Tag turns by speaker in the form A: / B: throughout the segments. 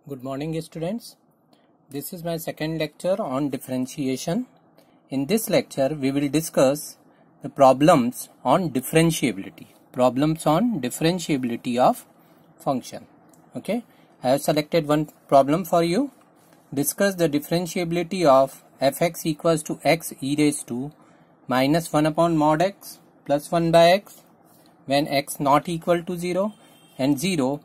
A: Good morning, students. This is my second lecture on differentiation. In this lecture, we will discuss the problems on differentiability. Problems on differentiability of function. Okay. I have selected one problem for you. Discuss the differentiability of fx equals to x e raised to minus 1 upon mod x plus 1 by x when x not equal to 0 and 0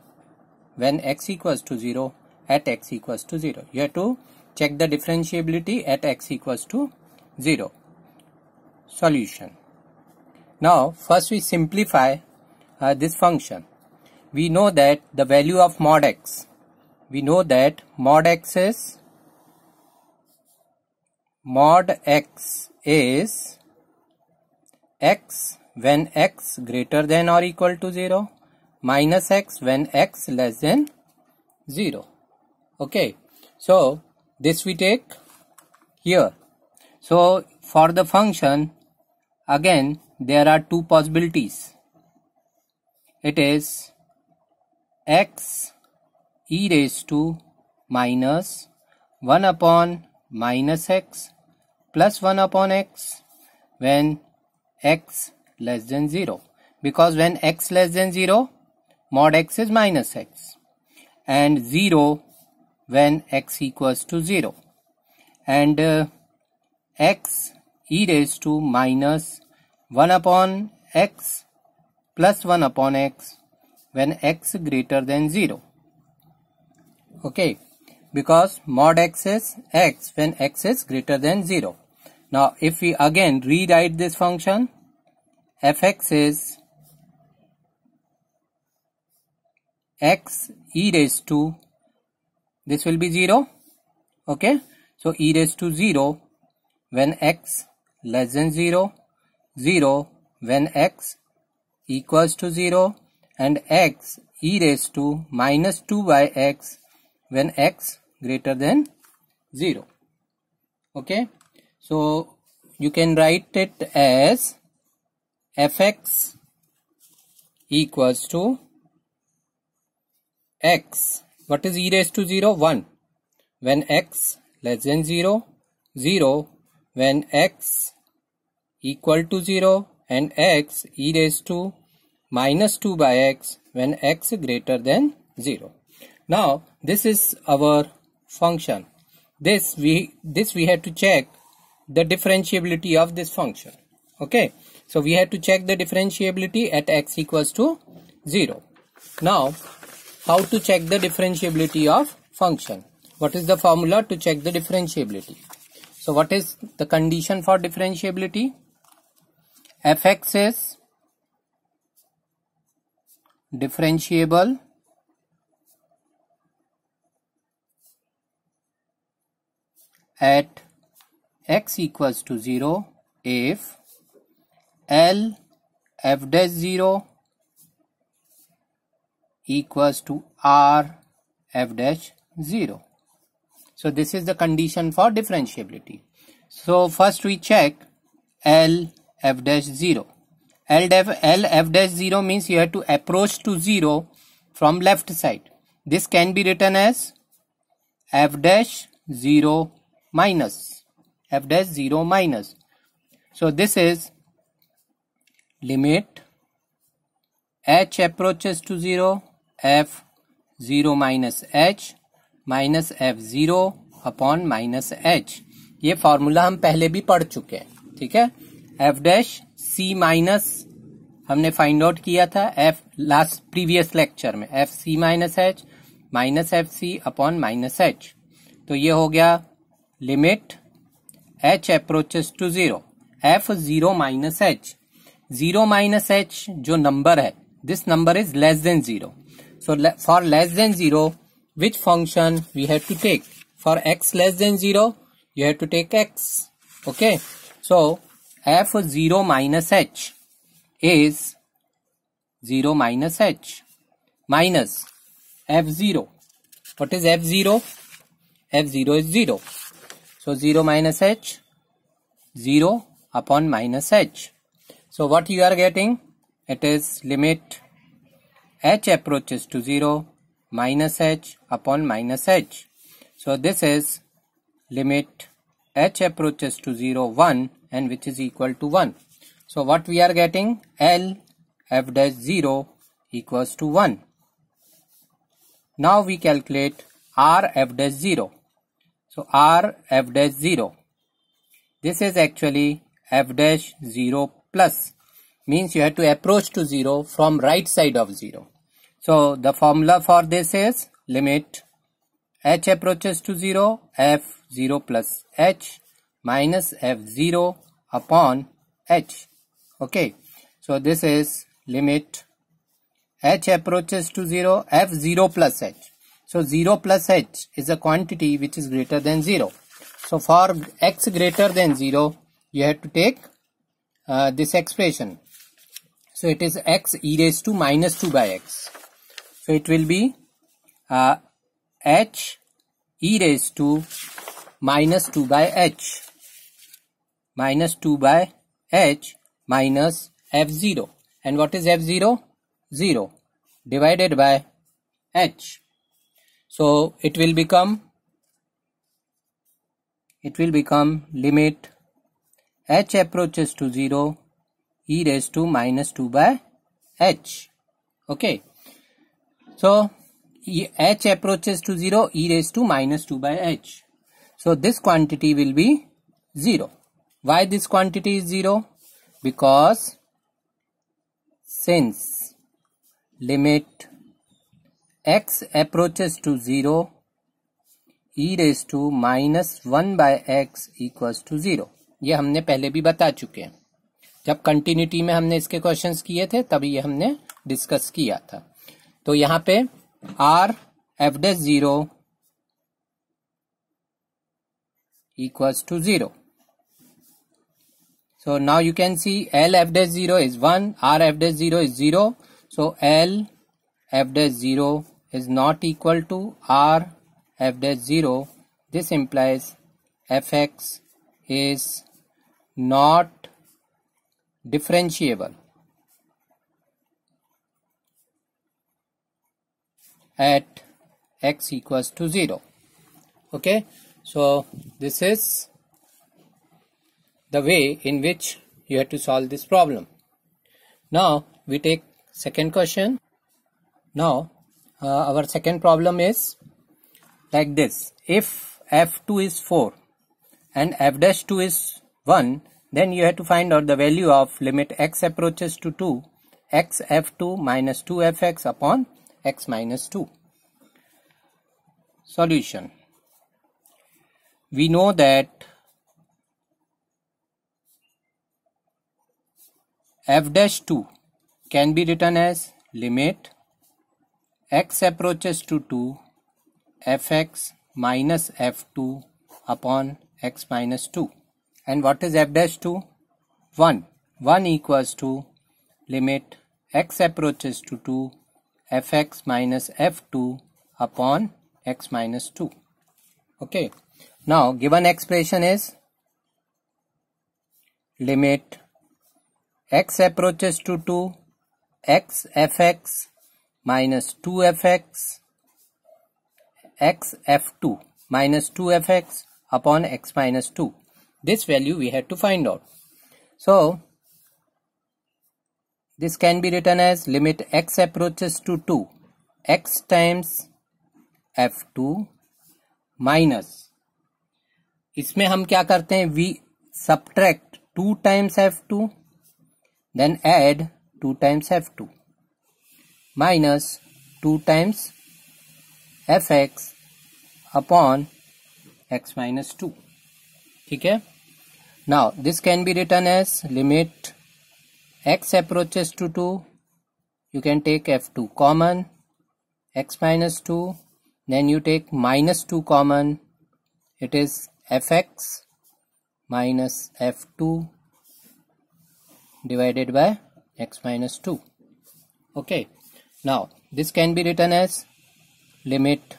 A: when x equals to 0 at x equals to 0. You have to check the differentiability at x equals to 0. Solution. Now first we simplify this function. We know that the value of mod x. We know that mod x is x when x greater than or equal to 0 minus x when x less than 0. Okay, so this we take here. So for the function, again there are two possibilities. It is x e raised to minus 1 upon minus x plus 1 upon x when x less than 0. Because when x less than 0, mod x is minus x, and 0 when x equals to 0, and x e raised to minus 1 upon x plus 1 upon x when x greater than 0. Okay, because mod x is x when x is greater than 0. Now if we again rewrite this function, fx is x e raised to, this will be 0. Okay, so e raised to 0 when x less than 0, 0 when x equals to 0, and x e raised to minus 2 by x when x greater than 0. Okay, so you can write it as fx equals to x. What is e raised to 0? 1. When x less than 0, 0 when x equal to 0, and x e raised to minus 2 by x when x greater than 0. Now this is our function. This we have to check the differentiability of this function. Okay, so we have to check the differentiability at x equals to 0. Now how to check the differentiability of function? What is the formula to check the differentiability? So what is the condition for differentiability? Fx is differentiable at x equals to 0 if L f dash 0 equals to R f dash 0. So this is the condition for differentiability. So first we check L f dash 0. L f dash 0 means you have to approach to 0 from left side. This can be written as f dash 0 minus. F dash 0 minus. So this is limit h approaches to 0 f 0 minus h minus f0 upon minus h. ये formula हम पहले भी पढ़ चुके हैं. ठीक है, f dash c minus हमने फाइंड आउट किया था f लास्ट प्रीवियस लेक्चर में, f c minus h minus F C upon minus h. तो ये हो गया limit h approaches to 0 f 0 minus h. 0 minus h जो नंबर है, this number is less than 0. So for less than 0, which function we have to take? For x less than 0, you have to take x. Okay, so f0 minus h is 0 minus h minus f0. What is f0? f0 is 0. So 0 minus h, 0 upon minus h. So what you are getting? It is limit h approaches to 0 minus h upon minus h. So this is limit h approaches to 0, 1, and which is equal to 1. So what we are getting? L f dash 0 equals to 1. Now we calculate r f dash 0. So r f dash 0. This is actually f dash 0 plus. Means you have to approach to 0 from right side of 0. So the formula for this is limit h approaches to 0, f0 plus h minus f0 upon h. Okay. So this is limit h approaches to 0, f0 plus h. So 0 plus h is a quantity which is greater than 0. So for x greater than 0, you have to take this expression. So it is x e raised to minus 2 by x. So it will be h e raised to minus 2 by h. Minus 2 by h minus f0. And what is f0? 0 divided by h. So it will become limit h approaches to 0 e raised to minus 2 by h. Okay. So h approaches to 0 e raised to minus 2 by h. So this quantity will be 0. Why this quantity is 0? Because since limit x approaches to 0 e raised to minus 1 by x equals to 0. ये हमने पहले भी बता चुके हैं. जब continuity में हमने इसके क्वेश्चंस किए थे तभी ये हमने डिस्कस किया था. तो यहाँ पे r f dash 0 equals to 0. So now you can see L f dash 0 is 1, R f dash 0 is 0. So L f dash 0 is not equal to R f dash 0. This implies fx is not differentiable at x equals to 0. Okay. So this is the way in which you have to solve this problem. Now we take second question. Now our second problem is like this. If f2 is 4 and f dash 2 is 1, then you have to find out the value of limit x approaches to 2, x f2 minus 2 fx upon x minus 2. Solution. We know that f dash 2 can be written as limit x approaches to 2 fx minus f2 upon x minus 2. And what is f dash 2? 1. 1 equals to limit x approaches to 2 fx minus f2 upon x minus 2. Okay. Now given expression is limit x approaches to 2 x fx minus 2 fx x f2 minus 2 fx upon x minus 2. This value we have to find out. So this can be written as limit x approaches to 2 x times f2 minus, इसमें हम क्या करते हैं, we subtract 2 times f2 then add 2 times f2 minus 2 times fx upon x minus 2. ठीक है. Now this can be written as limit x approaches to 2, you can take f2 common, x minus 2, then you take minus 2 common, it is fx minus f2 divided by x minus 2. Okay. Now this can be written as limit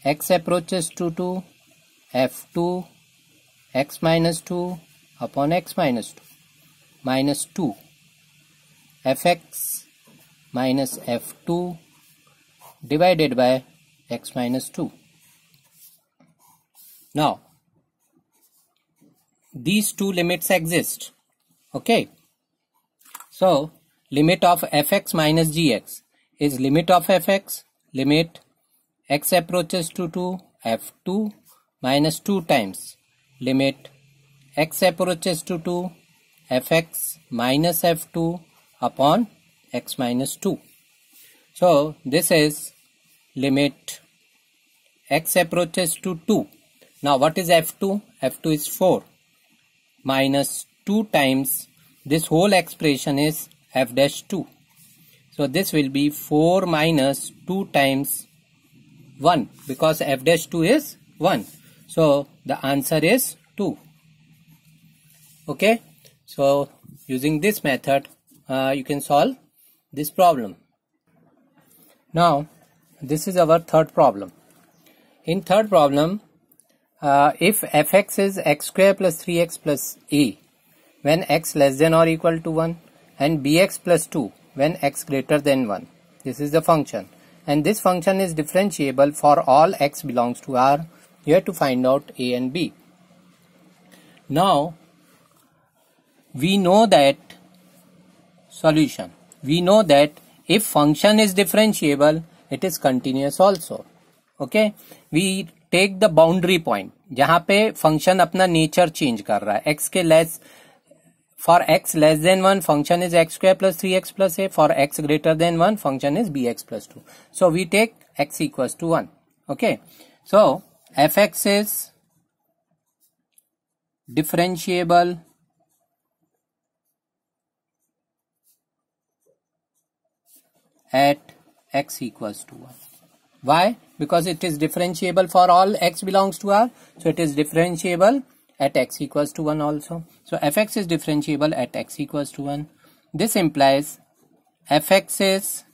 A: x approaches to 2 f2 x minus 2 upon x minus 2 minus 2 fx minus f2 divided by x minus 2. Now, these two limits exist. Okay. So, limit of fx minus gx is limit of fx, limit x approaches to 2, f2 minus 2 times limit x approaches to 2, fx minus f2 upon x minus 2. So, this is limit x approaches to 2. Now, what is f2? f2 is 4 minus 2 times this whole expression is f dash 2. So, this will be 4 minus 2 times 1 because f dash 2 is 1. So, the answer is 2. Okay. So, using this method, you can solve this problem. Now, this is our third problem. In third problem, if fx is x square plus 3x plus a when x less than or equal to 1 and bx plus 2 when x greater than 1. This is the function. And this function is differentiable for all x belongs to R. You have to find out a and b. Now, we know that solution. We know that if function is differentiable, it is continuous also. Okay. We take the boundary point जहाँ पे function अपना nature change कर रहा है. x के less, for x less than 1 function is x square plus 3x plus a. For x greater than 1 function is bx plus 2. So we take x equals to 1. Okay. So fx is differentiable at x equals to 1. Why? Because it is differentiable for all x belongs to R. So it is differentiable at x equals to 1 also. So fx is differentiable at x equals to 1. This implies fx is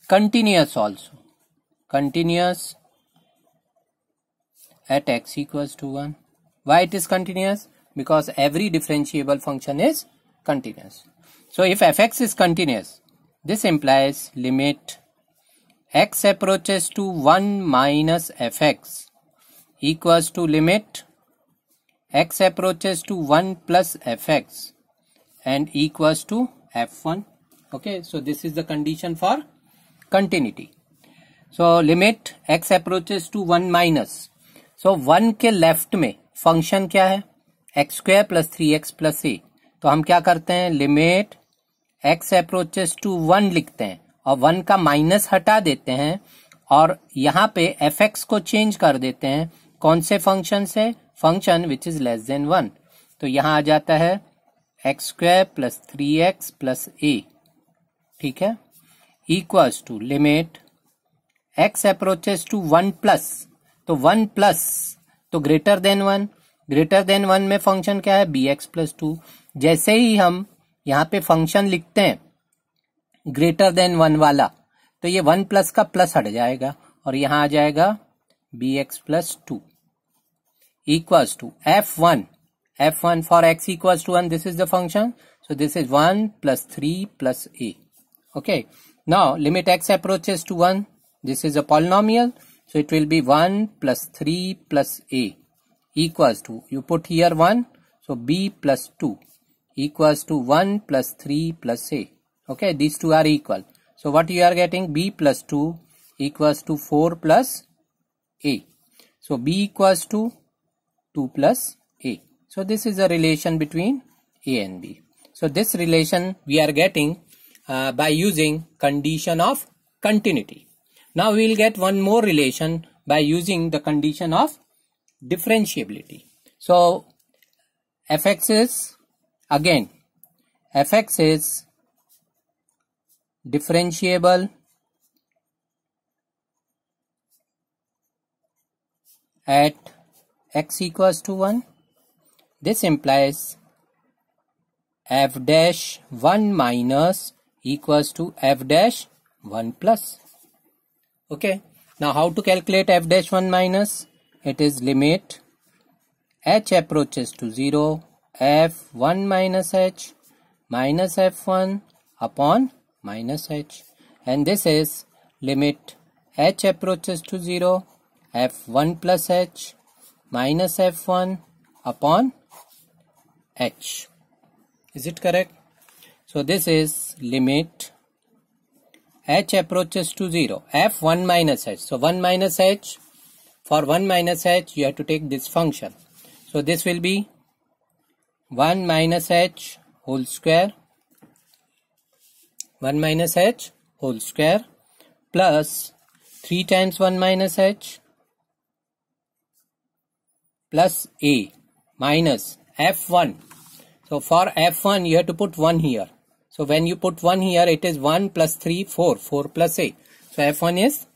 A: continuous also. Continuous at x equals to 1. Why it is continuous? Because every differentiable function is continuous. So if fx is continuous, this implies limit x approaches to 1 minus fx equals to limit x approaches to 1 plus fx and equals to f1. Okay, so this is the condition for continuity. So limit x approaches to 1 minus. So 1 के left में function क्या है? x square plus 3x plus a. तो हम क्या करते हैं? Limit x approaches to 1 लिखते हैं और 1 का माइनस हटा देते हैं और यहाँ पे fx को चेंज कर देते हैं. कौन से फंक्शन से? Function which is less than 1. तो यहाँ आ जाता है x square plus 3x plus a. ठीक है, equals to limit x approaches to 1 plus. तो 1 प्लस तो ग्रेटर देन 1. ग्रेटर देन 1 में फंक्शन क्या है? bx plus 2. जैसे ही हम यहाँ पे फंक्शन लिखते हैं ग्रेटर देन 1 वाला, तो ये 1 प्लस का प्लस हट जाएगा और यहाँ आ जाएगा bx plus 2 equals to f1 for x equals to 1. This is the function. So this is 1 plus 3 plus a. Okay. Now limit x approaches to 1. This is a polynomial. So it will be 1 plus 3 plus a equals to, you put here 1. So b plus 2 equals to 1 plus 3 plus a. Okay. These two are equal. So what you are getting? B plus 2 equals to 4 plus a. So b equals to 2 plus a. So this is a relation between a and b. So this relation we are getting by using condition of continuity. Now we will get one more relation by using the condition of differentiability. So fx is, again, fx is differentiable at x equals to 1. This implies f dash 1 minus equals to f dash 1 plus. Okay. Now how to calculate f dash 1 minus? It is limit h approaches to 0, f1 minus h minus f1 upon minus h. And this is limit h approaches to 0, f1 plus h minus f1 upon h. Is it correct? So this is limit h approaches to 0, f1 minus h. So 1 minus h, for 1 minus h you have to take this function. So this will be 1 minus h whole square, 1 minus h whole square plus 3 times 1 minus h plus a minus f1. So for f1 you have to put 1 here. So when you put 1 here, it is 1 plus 3, 4, 4 plus a. So f1 is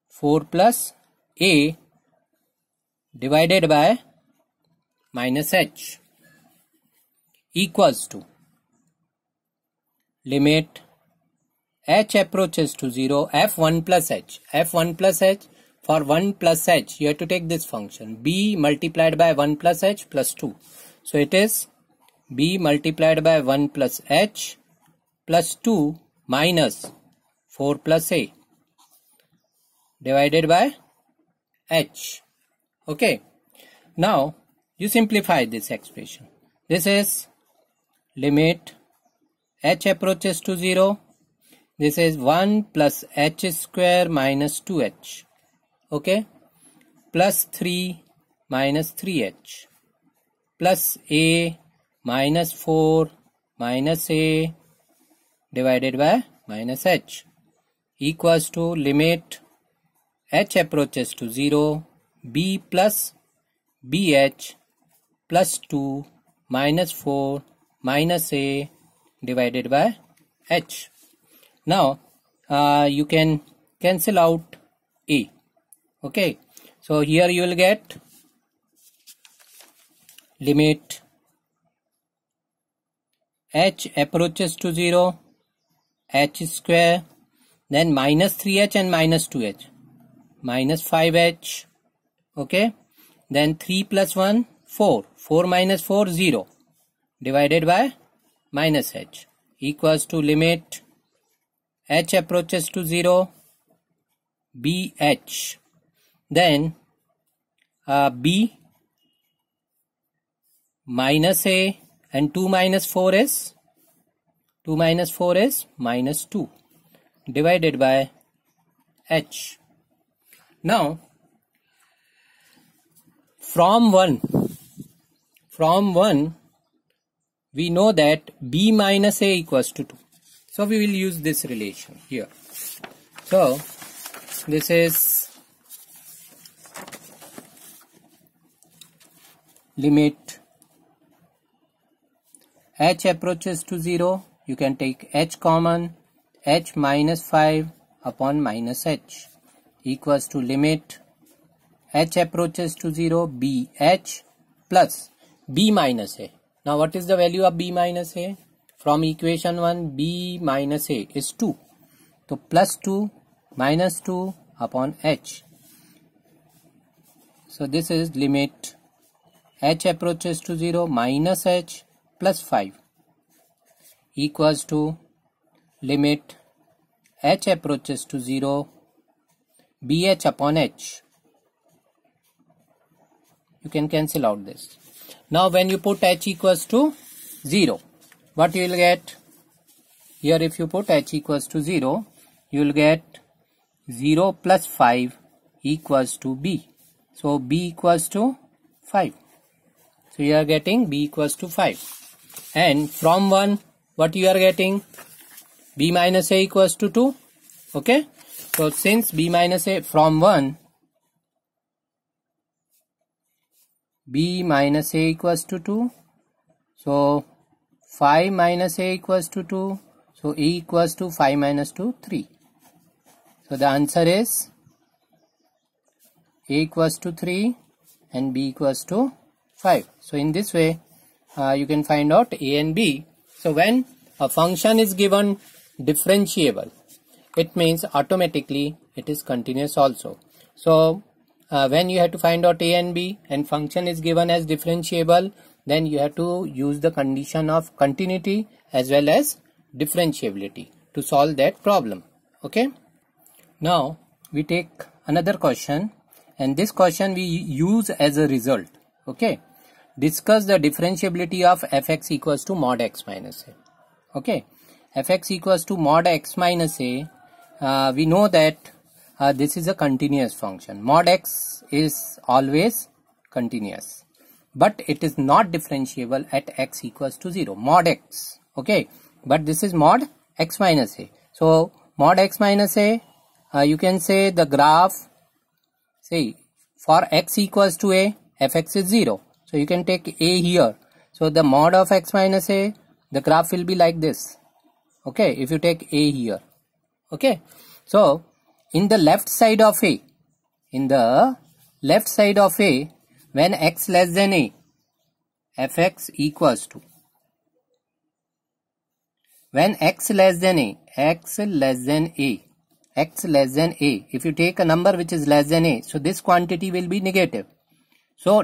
A: 4 plus a divided by minus h equals to limit h approaches to 0, f1 plus h. f1 plus h, for 1 plus h you have to take this function b multiplied by 1 plus h plus 2. So it is b multiplied by 1 plus h plus 2 minus 4 plus a divided by h. Okay. Now you simplify this expression. This is limit h approaches to 0. This is 1 plus h square minus 2h. Okay. Plus 3 minus 3h plus a minus 4 minus a divided by minus h equals to limit h approaches to 0, b plus bh plus 2 minus 4 minus a divided by h. Now you can cancel out a. Okay, so here you will get limit h approaches to 0, h square, then minus 3h and minus 2h, minus 5h, okay, then 3 plus 1, 4, 4 minus 4, 0, divided by minus h equals to limit h approaches to 0, bh, then b minus a, and 2 minus 4 is minus 2 divided by h. Now from 1 we know that b minus a equals to 2. So we will use this relation here. So this is limit h approaches to 0. You can take h common, h minus 5 upon minus h equals to limit h approaches to 0, bh plus b minus a. Now what is the value of b minus a? From equation 1, b minus a is 2. So plus 2 minus 2 upon h. So this is limit h approaches to 0 minus h plus 5 equals to limit h approaches to 0, bh upon h. You can cancel out this. Now when you put h equals to 0, what you will get? Here if you put h equals to 0, you will get 0 plus 5 equals to b. So b equals to 5. So you are getting b equals to 5. And from 1, what you are getting? B minus a equals to 2. Okay. So since b minus a from 1, b minus a equals to 2. So 5 minus a equals to 2. So a equals to 5 minus 2, 3. So the answer is a equals to 3 and b equals to 5. So in this way you can find out a and b. So when a function is given differentiable, it means automatically it is continuous also. So when you have to find out a and b and function is given as differentiable, then you have to use the condition of continuity as well as differentiability to solve that problem. Okay. Now we take another question, and this question we use as a result. Okay, discuss the differentiability of fx equals to mod x minus a. Okay, fx equals to mod x minus a. We know that this is a continuous function. Mod x is always continuous, but it is not differentiable at x equals to 0. Mod x. Okay, but this is mod x minus a. So mod x minus a, you can say the graph, say for x equals to a, fx is 0. So you can take a here. So the mod of x minus a, the graph will be like this. Okay, if you take a here. Okay, so in the left side of a, when x less than a, fx equals to, when x less than a, if you take a number which is less than a, so this quantity will be negative. So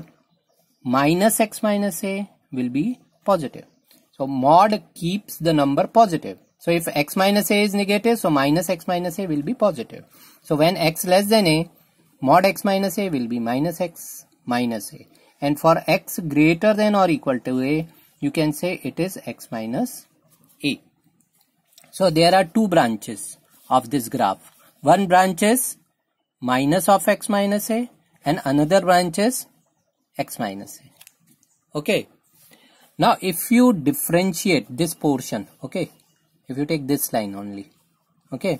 A: minus x minus a will be positive. So mod keeps the number positive. So if x minus a is negative, so minus x minus a will be positive. So when x less than a, mod x minus a will be minus x minus a. And for x greater than or equal to a, you can say it is x minus a. So there are two branches of this graph. One branch is minus of x minus a and another branch is x minus a. Okay. Now if you differentiate this portion, okay, if you take this line only, okay,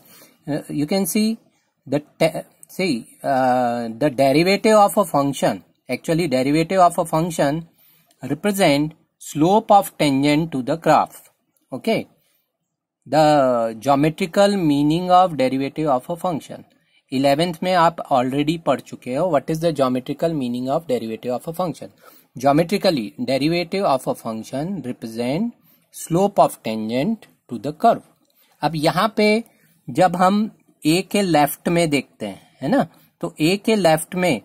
A: you can see that the derivative of a function, actually derivative of a function represent slope of tangent to the graph. Okay, the geometrical meaning of derivative of a function 11th में आप already पढ़ चुके हो. What is the geometrical meaning of derivative of a function? Geometrically, derivative of a function represent slope of tangent to the curve. अब यहाँ पे जब हम a के लेफ्ट में देखते हैं, है ना, तो a के लेफ्ट में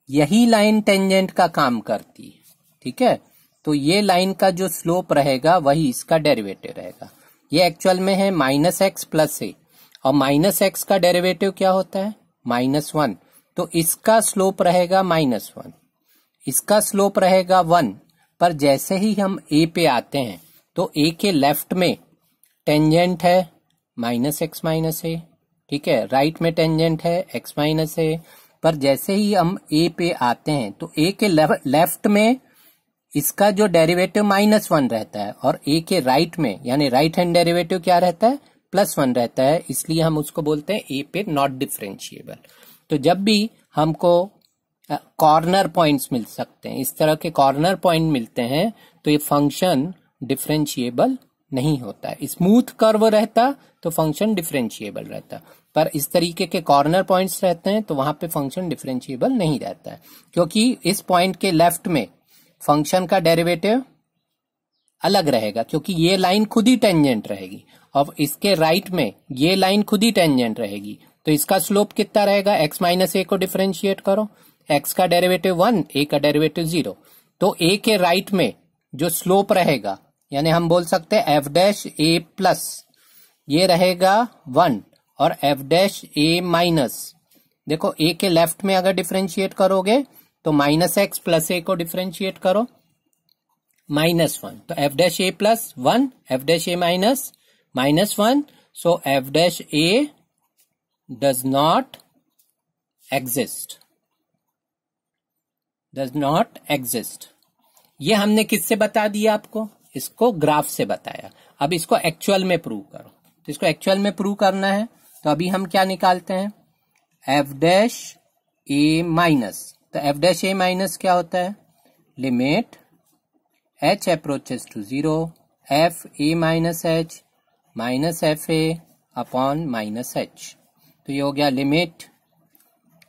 A: यही लाइन टेंजेंट का काम करती है. ठीक है, तो ये लाइन का जो स्लोप रहेगा वही इसका डेरिवेटिव रहेगा. ये एक्चुअल में है माइनस एक्स प्लस ए, और माइनस एक्स का डेरिवेटिव क्या होता है? -1. तो इसका स्लोप रहेगा -1, इसका स्लोप रहेगा 1. पर जैसे ही हम ए पे आते हैं तो ए के लेफ्ट में टेंजेंट है -x माइनस ए. ठीक है, राइट में टेंजेंट है x माइनस ए. पर जैसे ही हम ए पे आते हैं तो ए के लेफ्ट में इसका जो डेरिवेटिव -1 रहता है, और ए के राइट में यानी राइट हैंड डेरिवेटिव क्या रहता है? +1 रहता है. इसलिए हम उसको बोलते हैं ए पे नॉट डिफरेंशिएबल. तो जब भी हमको कॉर्नर पॉइंट्स मिल सकते हैं, इस तरह के कॉर्नर पॉइंट मिलते हैं, तो ये फंक्शन डिफरेंशिएबल नहीं होता है. स्मूथ कर्व रहता तो फंक्शन डिफरेंशिएबल रहता, पर इस तरीके के कॉर्नर पॉइंट्स रहते हैं तो वहां पे फंक्शन डिफरेंशिएबल नहीं रहता है, क्योंकि इस पॉइंट के लेफ्ट में फंक्शन का डेरिवेटिव अलग रहेगा, क्योंकि ये लाइन खुद ही टेंजेंट रहेगी, और इसके राइट में ये लाइन खुद ही टेंजेंट रहेगी. तो इसका स्लोप कितना रहेगा? x माइनस ए को डिफरेंशिएट करो, x का डेरिवेटिव 1, a का डेरिवेटिव 0. तो a के राइट में जो स्लोप रहेगा, यानी हम बोल सकते हैं f डैश a प्लस, ये रहेगा 1, और f डैश a माइनस, देखो a के लेफ्ट में अगर डिफरेंशिएट करोगे तो -x प्लस a को डिफरेंशिएट करो -1, तो f dash a plus 1, f dash a minus -1. So f dash a does not exist. ये हमने किससे बता दिया आपको? इसको ग्राफ से बताया. अब इसको एक्चुअल में प्रूव करो. तो इसको एक्चुअल में प्रूव करना है तो अभी हम क्या निकालते हैं? f dash a minus. तो f डैश a माइनस क्या होता है? Limit h approaches to 0 f a minus h minus F A upon minus H. तो ये हो गया limit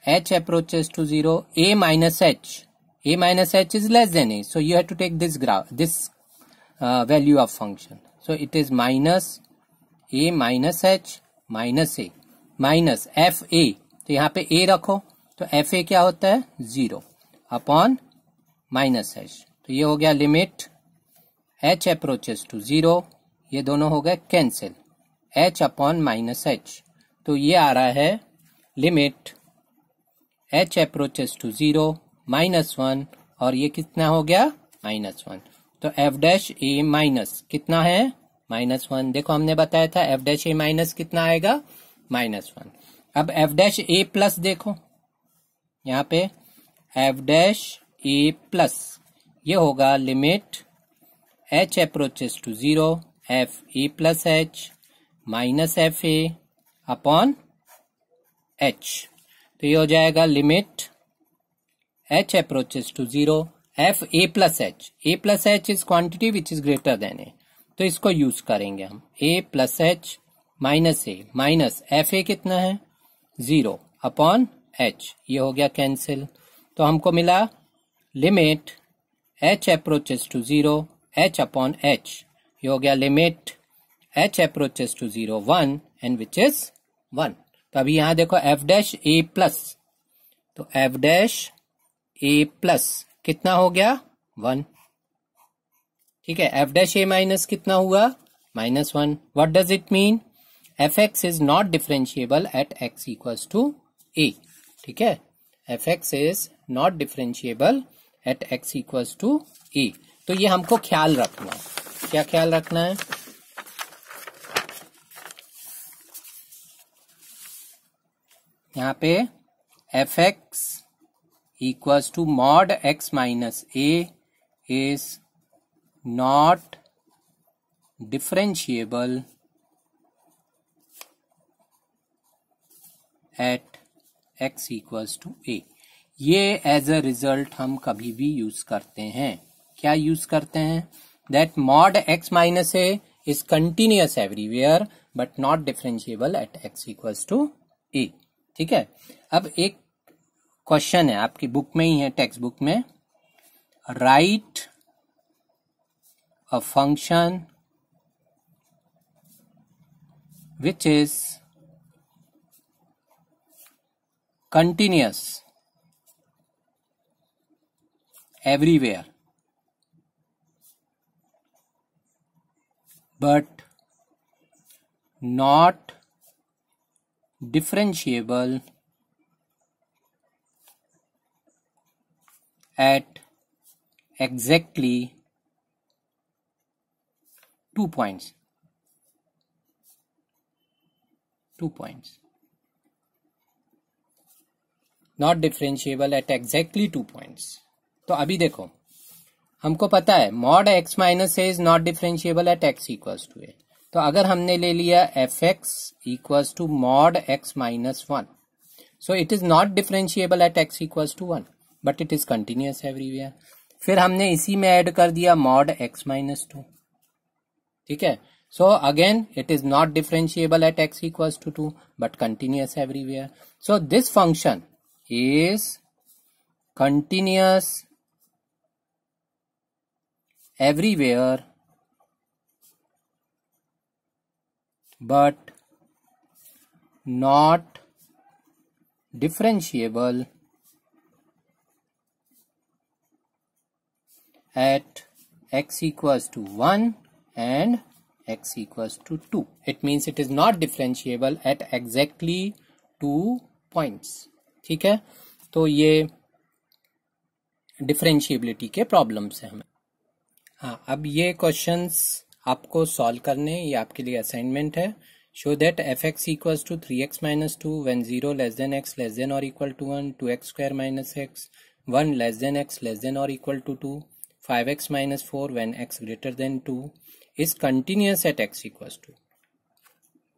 A: h approaches to 0 a minus h is less than a, so you have to take this value of function. So it is minus a minus h minus a minus f a. तो यहाँ पे a रखो तो f a क्या होता है? 0 upon minus h. तो ये हो गया लिमिट h approaches to 0, ये दोनों हो गए cancel, h upon minus h. तो ये आ रहा है लिमिट h अप्रोचेस टू 0 -1 और ये कितना हो गया -1। तो f डैश a माइनस कितना है -1। देखो हमने बताया था f डैश a माइनस कितना आएगा -1। अब f डैश a प्लस देखो यहाँ पे f डैश a प्लस ये होगा limit h approaches to 0 f a plus h minus f a upon h। तो ये हो जाएगा limit h approaches to 0 f a plus h is quantity which is greater than a, तो इसको use करेंगे हम a plus h minus a minus f a कितना है 0 अपॉन h, ये हो गया कैंसिल। तो हमको मिला limit h approaches to 0 h upon h, ये हो गया limit h approaches to 0 1 and which is 1। तो अभी यहां देखो f डैश a प्लस, तो f डैश a प्लस कितना हो गया 1, ठीक है। f डैश a माइनस कितना हुआ -1। What does it mean fx is not differentiable at x equals to a, ठीक है। fx is not differentiable at x equals to a। तो ये हमको ख्याल रखना है, क्या ख्याल रखना है, यहाँ पे fx equals to mod x minus a is not differentiable at x equals to a। ये एज अ रिजल्ट हम कभी भी यूज करते हैं, क्या यूज करते हैं, that mod x minus a is continuous everywhere but not differentiable at x equals to a, ठीक है। अब एक क्वेश्चन है आपकी बुक में ही है, टेक्स्ट बुक में, right a function which is continuous everywhere but not differentiable at exactly 2 points, 2 points, not differentiable at exactly 2 points। तो अभी देखो हमको पता है mod x minus a is not differentiable at x equals to a, तो अगर हमने ले लिया fx equals to mod x minus 1, so it is not differentiable at x equals to 1 but it is continuous everywhere। फिर हमने इसी में add कर दिया mod x minus 2, ठीक है। so again it is not differentiable at x equals to 2 but continuous everywhere। so this function is continuous everywhere but not differentiable at x equals to 1 and x equals to 2। It means it is not differentiable at exactly 2 points, ठीक है। तो ये differentiability के problems हैं हमें। हाँ, अब ये क्वेश्चंस आपको सॉल्व करने, ये आपके लिए असाइनमेंट है। Show that f x equals to 3x minus 2 when 0 less than x less than और equal to 1, 2x square minus x 1 less than x less than और equal to 2, 5x minus 4 when x greater than 2 is continuous at x equals to,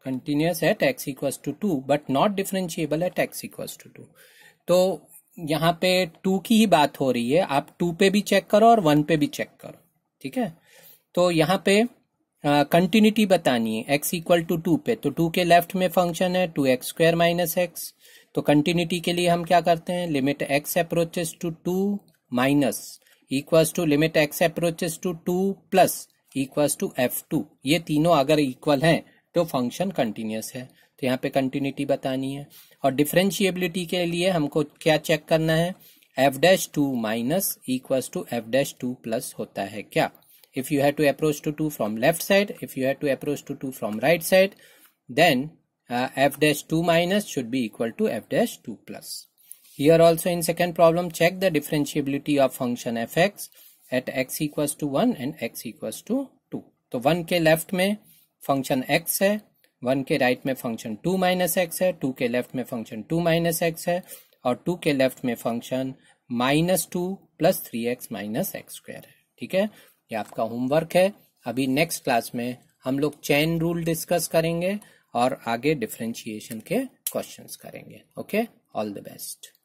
A: continuous at x equals to 2 but not differentiable at x equals to 2। तो यहाँ पे 2 की ही बात हो रही है, आप 2 पे भी चेक करो और 1 पे भी चेक करो, ठीक है। तो यहाँ पे कंटिन्यूटी बतानी है x इक्वल टू 2 पे, तो 2 के लेफ्ट में फंक्शन है 2x स्क्वायर माइनस एक्स। तो कंटिन्यूटी के लिए हम क्या करते हैं, limit x approaches to 2 minus equals to limit x approaches to 2 plus equals to f2। ये तीनों अगर इक्वल हैं तो फंक्शन कंटिन्यूअस है। तो यहाँ पे कंटिन्यूटी बतानी है। और डिफरेंशिएबिलिटी के लिए हमको क्या चेक करना है, f'2 minus equals to f'2 plus होता है क्या। If you had to approach to 2 from left side, if you had to approach to 2 from right side, then f dash 2 minus should be equal to f dash 2 plus. Here also in second problem, check the differentiability of function fx at x equals to 1 and x equals to 2. तो 1 के left में function x है, 1 के right में function 2 minus x है, 2 के left में function 2 minus x है और 2 के लेफ्ट में function -2 plus 3x minus x square है. ठीक है, ये आपका होमवर्क है. अभी नेक्स्ट क्लास में हम लोग चेन रूल डिस्कस करेंगे और आगे डिफरेंशिएशन के क्वेश्चंस करेंगे. Okay, all the best.